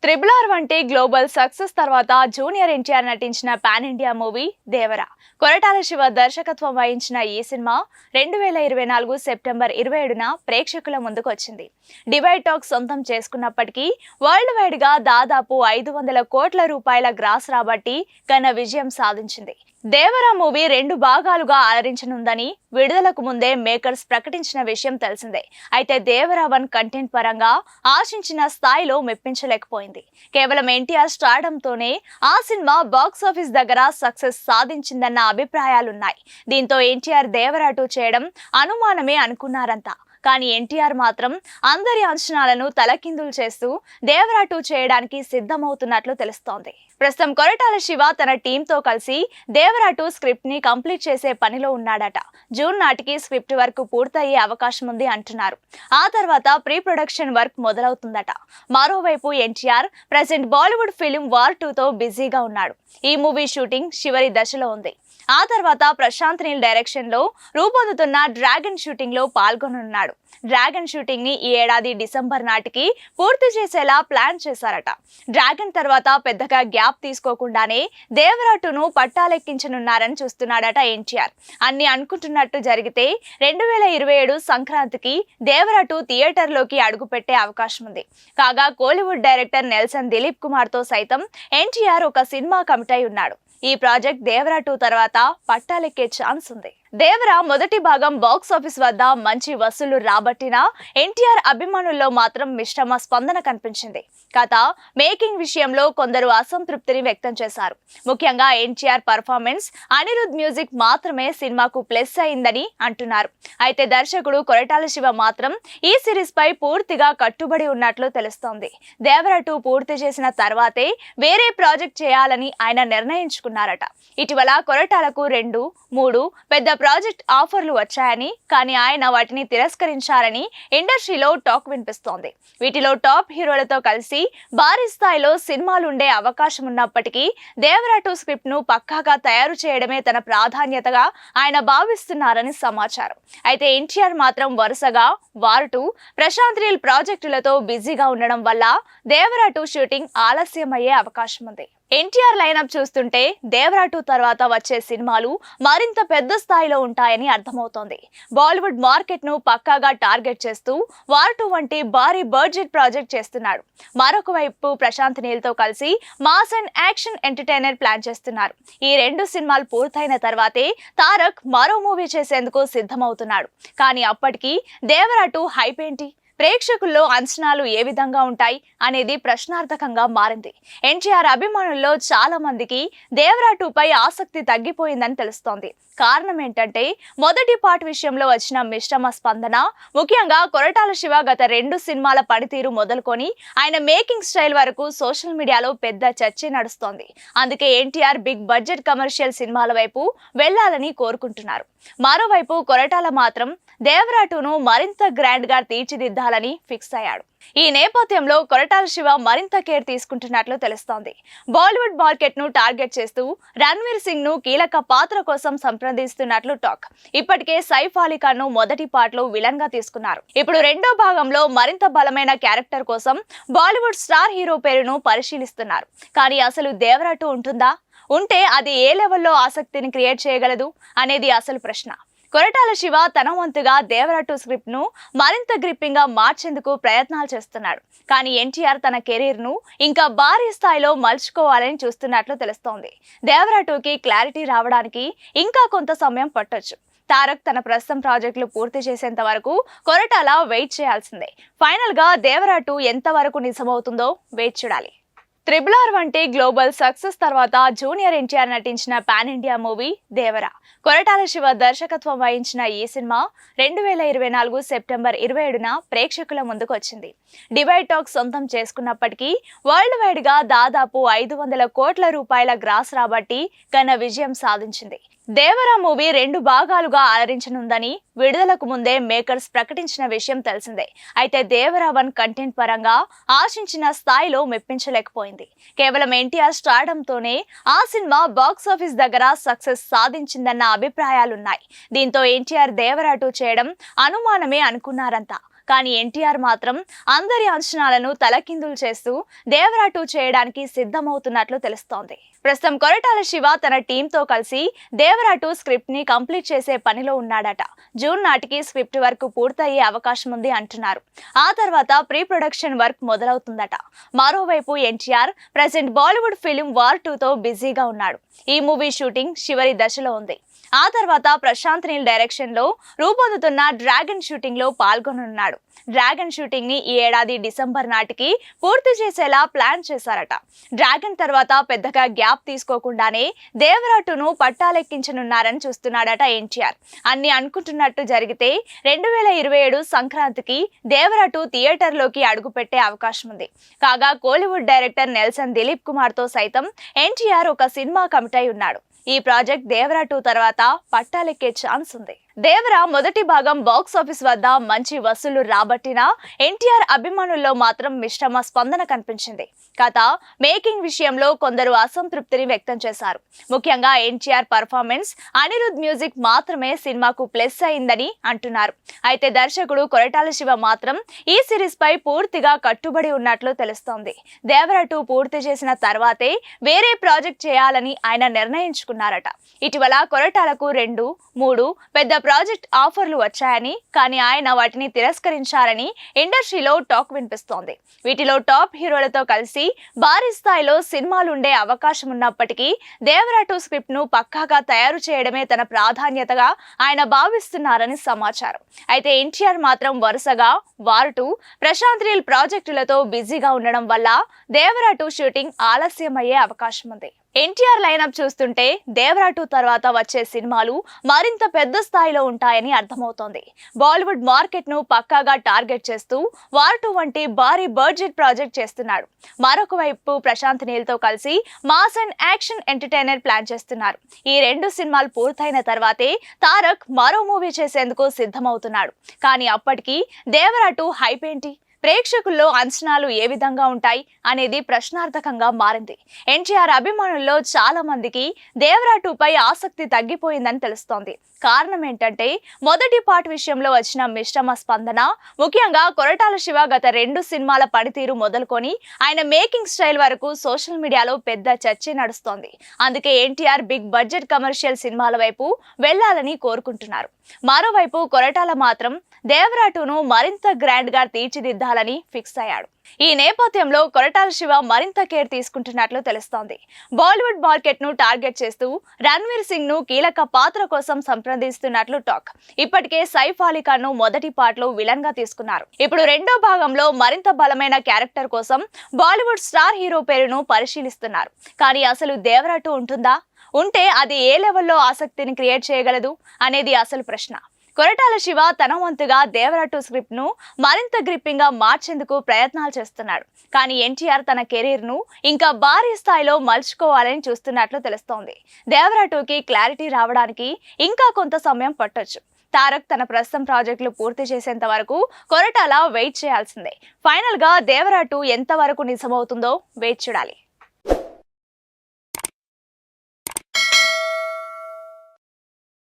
RRR వంటి global success తర్వాత junior NTR నటించిన పాన్ ఇండియా మూవీ దేవర. కొరటాల శివ దర్శకత్వం వహించిన ఈ సినిమా 2024 సెప్టెంబర్ 27న ప్రేక్షకుల ముందుకు వచ్చింది. డివైడ్ టాక్ సొంతం చేసుకున్నప్పటికీ వరల్డ్ వైడ్ గా దాదాపు 500 కోట్ల రూపాయల గ్రాస్ రాబట్టి ఘన విజయం సాధించింది. దేవర మూవీ 2 భాగాలుగా అలరించనుందని విడుదలకు ముందే మేకర్స్ ప్రకటించిన విషయం తెలిసిందే. అయితే దేవర 1 కంటెంట్ పరంగా ఆశించిన స్థాయిలో మెప్పించలేకపోయింది. కేవలం ఎన్టీఆర్ స్టార్డంతోనే ఆ సినిమా బాక్సాఫీస్ దగ్గర సక్సెస్ సాధించిందన్న అభిప్రాయాలున్నాయి. దీంతో ఎన్టీఆర్ దేవర 2 చేయడం అనుమానమే అనుకున్నారంతా. కానీ ఎన్టీఆర్ మాత్రం అందరి అంచనాలను తలకిందులు చేస్తూ దేవర 2 చేయడానికి సిద్ధమవుతున్నట్లు తెలుస్తోంది. ప్రస్తుతం కొరటాల శివ తన టీంతో కలిసి దేవర 2 స్క్రిప్ట్ ని కంప్లీట్ చేసే పనిలో ఉన్నాడట. జూన్ నాటికి స్క్రిప్ట్ వర్క్ పూర్తయ్యే అవకాశం ఉంది అంటున్నారు. ఆ తర్వాత ప్రీ ప్రొడక్షన్ వర్క్ మొదలవుతుందట. మరోవైపు NTR present Bollywood film War 2తో బిజీగా ఉన్నాడు. ఈ మూవీ షూటింగ్ చివరి దశలో ఉంది. ఆ తర్వాత ప్రశాంత్ నీల్ డైరెక్షన్ లో రూపొందుతున్న డ్రాగన్ షూటింగ్ లో పాల్గొననున్నాడు. డ్రాగన్ షూటింగ్ ని ఈ ఏడాది డిసెంబర్ నాటికి పూర్తి చేసేలా ప్లాన్ చేశారట. డ్రాగన్ తర్వాత పెద్దగా గ్యాప్ తీసుకోకుండానే దేవర 2ను పట్టాలెక్కించనున్నారని చూస్తున్నాడట ఎన్టీఆర్. అన్ని అనుకుంటున్నట్టు జరిగితే 2027 సంక్రాంతికి దేవర 2 థియేటర్లోకి అడుగుపెట్టే అవకాశం ఉంది. కాగా కోలీవుడ్ డైరెక్టర్ నెల్సన్ దిలీప్ కుమార్ తో సైతం ఎన్టీఆర్ ఒక సినిమా కమిట్ అయి ఉన్నాడు. ఈ ప్రాజెక్ట్ దేవర 2 తర్వాత పట్టాలెక్కే ఛాన్స్ ఉంది. దేవర మొదటి భాగం బాక్స్ ఆఫీస్ వద్ద మంచి వసూలు రాబట్టినా ఎన్టీఆర్ అభిమానుల్లో మాత్రం మిశ్రమ స్పందన కనిపించింది. కథ మేకింగ్ విషయంలో కొందరు అసంతృప్తిని వ్యక్తం చేశారు. ముఖ్యంగా ఎన్టీఆర్ పర్ఫార్మెన్స్, అనిరుద్ మ్యూజిక్ మాత్రమే సినిమాకు ప్లస్ అయిందని అంటున్నారు. అయితే దర్శకుడు కొరటాల శివ మాత్రం ఈ సిరీస్ పై పూర్తిగా కట్టుబడి ఉన్నట్లు తెలుస్తోంది. దేవర 2 పూర్తి చేసిన తర్వాతే వేరే ప్రాజెక్ట్ చేయాలని ఆయన నిర్ణయించుకున్నారట. ఇటీవల కొరటాలకు 2, 3 పెద్ద ప్రాజెక్ట్ ఆఫర్లు వచ్చాయని, కానీ ఆయన వాటిని తిరస్కరించారని ఇండస్ట్రీలో టాక్ వినిపిస్తోంది. వీటిలో టాప్ హీరోలతో కలిసి భారీ స్థాయిలో సినిమాలుండే అవకాశం ఉన్నప్పటికీ దేవర 2 స్క్రిప్ట్ ను పక్కాగా తయారు చేయడమే తన ప్రాధాన్యతగా ఆయన భావిస్తున్నారని సమాచారం. అయితే ఎన్టీఆర్ మాత్రం వరుసగా వార్ 2, ప్రశాంత్ నీల్ ప్రాజెక్టులతో బిజీగా ఉండడం వల్ల దేవర 2 షూటింగ్ ఆలస్యమయ్యే అవకాశం ఉంది. ఎన్టీఆర్ లైనప్ చూస్తుంటే దేవర 2 తర్వాత వచ్చే సినిమాలు మరింత పెద్ద స్థాయిలో ఉంటాయని అర్థమవుతోంది. బాలీవుడ్ మార్కెట్ ను పక్కాగా టార్గెట్ చేస్తూ వార్ 2 వంటి భారీ బడ్జెట్ ప్రాజెక్ట్ చేస్తున్నాడు. మరొక వైపు ప్రశాంత్ నీల్ తో కలిసి mass and action entertainer plan చేస్తున్నారు. ఈ 2 సినిమాలు పూర్తయిన తర్వాతే తారక్ మరో మూవీ చేసేందుకు సిద్ధమవుతున్నాడు. కానీ అప్పటికి దేవర 2 హైప్ ఏంటి, ప్రేక్షకుల్లో అంచనాలు ఏ విధంగా ఉంటాయి అనేది ప్రశ్నార్థకంగా మారింది. ఎన్టీఆర్ అభిమానుల్లో చాలా మందికి దేవర 2 పై ఆసక్తి తగ్గిపోయిందని తెలుస్తోంది. కారణం ఏంటంటే మొదటి పార్ట్ విషయంలో వచ్చిన మిశ్రమ స్పందన. ముఖ్యంగా కొరటాల శివ గత 2 సినిమాల పనితీరు మొదలుకొని ఆయన మేకింగ్ స్టైల్ వరకు సోషల్ మీడియాలో పెద్ద చర్చ నడుస్తోంది. అందుకే ఎన్టీఆర్ బిగ్ బడ్జెట్ కమర్షియల్ సినిమాల వైపు వెళ్లాలని కోరుకుంటున్నారు. మరోవైపు కొరటాల మాత్రం దేవర 2ను మరింత గ్రాండ్ గా తీర్చిదిద్దాలని ఫిక్స్ అయ్యాడు. ఈ నేపథ్యంలో కొరటాల శివ మరింత కేర్ తీసుకుంటున్నట్లు తెలుస్తోంది. బాలీవుడ్ మార్కెట్ ను టార్గెట్ చేస్తూ రణ్వీర్ సింగ్ ను కీలక పాత్ర కోసం సంప్రదిస్తున్నట్లు టాక్. ఇప్పటికే సైఫ్ అలీ ఖాన్ ను మొదటి పార్ట్ లో విలన్ గా తీసుకున్నారు. ఇప్పుడు 2వ భాగంలో మరింత బలమైన క్యారెక్టర్ కోసం బాలీవుడ్ స్టార్ హీరో పేరును పరిశీలిస్తున్నారు. కానీ అసలు దేవర 2 ఉంటుందా? ఉంటే అది ఏ లెవెల్లో ఆసక్తిని క్రియేట్ చేయగలదు అనేది అసలు ప్రశ్న. కొరటాల శివ తన వంతుగా దేవర 2 స్క్రిప్ట్ ను మరింత గ్రిప్పింగ్ గా మార్చేందుకు ప్రయత్నాలు చేస్తున్నాడు. కానీ ఎన్టీఆర్ తన కెరీర్ ను ఇంకా భారీ స్థాయిలో మలుచుకోవాలని చూస్తున్నట్లు తెలుస్తోంది. దేవర 2కి క్లారిటీ రావడానికి ఇంకా కొంత సమయం పట్టొచ్చు. తారక్ తన ప్రస్తుతం ప్రాజెక్టులు పూర్తి చేసేంత వరకు కొరటాల వెయిట్ చేయాల్సిందే. ఫైనల్ గా దేవర 2 ఎంత వరకు నిజమవుతుందో వేచి చూడాలి. RRR వంటి గ్లోబల్ సక్సెస్ తర్వాత జూనియర్ ఎన్టీఆర్ నటించిన పాన్ ఇండియా మూవీ దేవర. కొరటాల శివ దర్శకత్వం వహించిన ఈ సినిమా 2024 సెప్టెంబర్ 27న ప్రేక్షకుల ముందుకు వచ్చింది. డివైడ్ టాక్ సొంతం చేసుకున్నప్పటికీ వరల్డ్ వైడ్ గా దాదాపు 500 కోట్ల రూపాయల గ్రాస్ రాబట్టి ఘన విజయం సాధించింది. దేవర మూవీ 2 భాగాలుగా అలరించనుందని విడుదలకు ముందే మేకర్స్ ప్రకటించిన విషయం తెలిసిందే. అయితే దేవర 1 కంటెంట్ పరంగా ఆశించిన స్థాయిలో మెప్పించలేకపోయింది. కేవలం ఎన్టీఆర్ స్టార్డంతోనే ఆ సినిమా బాక్స్ ఆఫీస్ దగ్గర సక్సెస్ సాధించిందన్న అభిప్రాయాలున్నాయి. దీంతో ఎన్టీఆర్ దేవర 2 చేయడం అనుమానమే అనుకున్నారంతా. కానీ ఎన్టీఆర్ మాత్రం అందరి అంచనాలను తలకిందులు చేస్తూ దేవరా 2 చేయడానికి సిద్ధమవుతున్నట్లు తెలుస్తోంది. ప్రస్తుతం కొరటాల శివ తన టీంతో కలిసి దేవరా 2 స్క్రిప్ట్ ని కంప్లీట్ చేసే పనిలో ఉన్నాడట. జూన్ నాటికి స్క్రిప్ట్ వర్క్ పూర్తయ్యే అవకాశం ఉంది అంటున్నారు. ఆ తర్వాత ప్రీ ప్రొడక్షన్ వర్క్ మొదలవుతుందట. మరోవైపు NTR present Bollywood film War 2తో బిజీగా ఉన్నాడు. ఈ మూవీ షూటింగ్ చివరి దశలో ఉంది. ఆ తర్వాత ప్రశాంత్ నీల్ డైరెక్షన్ లో రూపొందుతున్న డ్రాగన్ షూటింగ్ లో పాల్గొనున్నాడు. డ్రాగన్ షూటింగ్ ని ఈ ఏడాది డిసెంబర్ నాటికి పూర్తి చేసేలా ప్లాన్ చేశారట. డ్రాగన్ తర్వాత పెద్దగా గ్యాప్ తీసుకోకుండానే దేవరా 2ను పట్టాలెక్కించనున్నారని చూస్తున్నాడట ఎన్టీఆర్. అన్ని అనుకుంటున్నట్టు జరిగితే 2027 సంక్రాంతికి దేవరా 2 థియేటర్లోకి అడుగుపెట్టే అవకాశం ఉంది. కాగా కోలీవుడ్ డైరెక్టర్ నెల్సన్ దిలీప్ కుమార్ తో సైతం ఎన్టీఆర్ ఒక సినిమా కమిట్ అయి ఉన్నాడు. ఈ ప్రాజెక్ట్ దేవరా 2 తర్వాత పట్టాలెక్కే ఛాన్స్ ఉంది. దేవరా మొదటి భాగం బాక్స్ ఆఫీస్ వద్ద మంచి వసూళ్లు రాబట్టినా ఎన్టీఆర్ అభిమానుల్లో మాత్రం మిశ్రమ స్పందన కనిపించింది. కథ మేకింగ్ విషయంలో కొందరు అసంతృప్తిని వ్యక్తం చేశారు. ముఖ్యంగా ఎన్టీఆర్ పర్ఫార్మెన్స్, అనిరుద్ మ్యూజిక్ మాత్రమే సినిమాకు ప్లస్ అయిందని అంటున్నారు. అయితే దర్శకుడు కొరటాల శివ మాత్రం ఈ సిరీస్ పై పూర్తిగా కట్టుబడి ఉన్నట్లు తెలుస్తోంది. దేవరా 2 పూర్తి చేసిన తర్వాతే వేరే ప్రాజెక్ట్ చేయాలని ఆయన నిర్ణయించుకున్నారట. ఇటీవల కొరటాలకు 2, 3 పెద్ద ప్రాజెక్ట్ ఆఫర్లు వచ్చాయని, కానీ ఆయన వాటిని తిరస్కరించారని ఇండస్ట్రీలో టాక్ వినిపిస్తోంది. వీటిలో టాప్ హీరోలతో కలిసి భారీ స్థాయిలో సినిమాలుండే అవకాశం ఉన్నప్పటికీ దేవరా 2 స్క్రిప్ట్ ను పక్కాగా తయారు చేయడమే తన ప్రాధాన్యతగా ఆయన భావిస్తున్నారని సమాచారం. అయితే ఎన్టీఆర్ మాత్రం వరుసగా వార్ 2, ప్రశాంత్ నీల్ ప్రాజెక్టులతో బిజీగా ఉండడం వల్ల దేవరా 2 షూటింగ్ ఆలస్యమయ్యే అవకాశం ఉంది. ఎన్టీఆర్ లైనప్ చూస్తుంటే దేవరా 2 తర్వాత వచ్చే సినిమాలు మరింత పెద్ద స్థాయిలో ఉంటాయని అర్థమవుతోంది. బాలీవుడ్ మార్కెట్ ను పక్కాగా టార్గెట్ చేస్తూ వార్ 2 వంటి భారీ బడ్జెట్ ప్రాజెక్ట్ చేస్తున్నాడు. మరొక వైపు ప్రశాంత్ నీల్ తో కలిసి mass and action entertainer plan చేస్తున్నారు. ఈ 2 సినిమాలు పూర్తయిన తర్వాతే తారక్ మరో మూవీ చేసేందుకు సిద్ధమవుతున్నాడు. కానీ అప్పటికి దేవరా 2 హైప్ ఏంటి, ప్రేక్షకుల్లో అంచనాలు ఏ విధంగా ఉంటాయి అనేది ప్రశ్నార్థకంగా మారింది. ఎన్టీఆర్ అభిమానుల్లో చాలా మందికి దేవరా 2 పై ఆసక్తి తగ్గిపోయిందని తెలుస్తోంది. కారణం ఏంటంటే మొదటి పార్ట్ విషయంలో వచ్చిన మిశ్రమ స్పందన. ముఖ్యంగా కొరటాల శివ గత 2 సినిమాల పనితీరు మొదలుకొని ఆయన మేకింగ్ స్టైల్ వరకు సోషల్ మీడియాలో పెద్ద చర్చ నడుస్తోంది. అందుకే ఎన్టీఆర్ బిగ్ బడ్జెట్ కమర్షియల్ సినిమాల వైపు వెళ్లాలని కోరుకుంటున్నారు. మరోవైపు కొరటాల మాత్రం దేవరా 2ను మరింత గ్రాండ్ గా తీర్చిదిద్దాలని ఫిక్స్ అయ్యాడు. ఈ నేపథ్యంలో కొరటాల శివ మరింత కేర్ తీసుకుంటున్నట్లు తెలుస్తోంది. బాలీవుడ్ మార్కెట్ ను టార్గెట్ చేస్తూ రణ్వీర్ సింగ్ ను కీలక పాత్ర కోసం సంప్రదిస్తున్నట్లు టాక్. ఇప్పటికే సైఫ్ అలీ ఖాన్ ను మొదటి పార్ట్ లో విలన్ గా తీసుకున్నారు. ఇప్పుడు రెండో భాగంలో మరింత బలమైన క్యారెక్టర్ కోసం బాలీవుడ్ స్టార్ హీరో పేరును పరిశీలిస్తున్నారు. కానీ అసలు దేవరా 2 ఉంటుందా? ఉంటే అది ఏ లెవెల్లో ఆసక్తిని క్రియేట్ చేయగలదు అనేది అసలు ప్రశ్న. కొరటాల శివ తన వంతుగా దేవరా 2 స్క్రిప్ట్ ను మరింత గ్రిప్పింగ్ గా మార్చేందుకు ప్రయత్నాలు చేస్తున్నాడు. కానీ ఎన్టీఆర్ తన కెరీర్ ను ఇంకా భారీ స్థాయిలో మలుచుకోవాలని చూస్తున్నట్లు తెలుస్తోంది. దేవరా 2కి క్లారిటీ రావడానికి ఇంకా కొంత సమయం పట్టొచ్చు. తారక్ తన ప్రస్తుతం ప్రాజెక్టులు పూర్తి చేసేంత వరకు కొరటాల వెయిట్ చేయాల్సిందే. ఫైనల్ గా దేవరా 2 ఎంత వరకు నిజమవుతుందో వెయిట్ చూడాలి.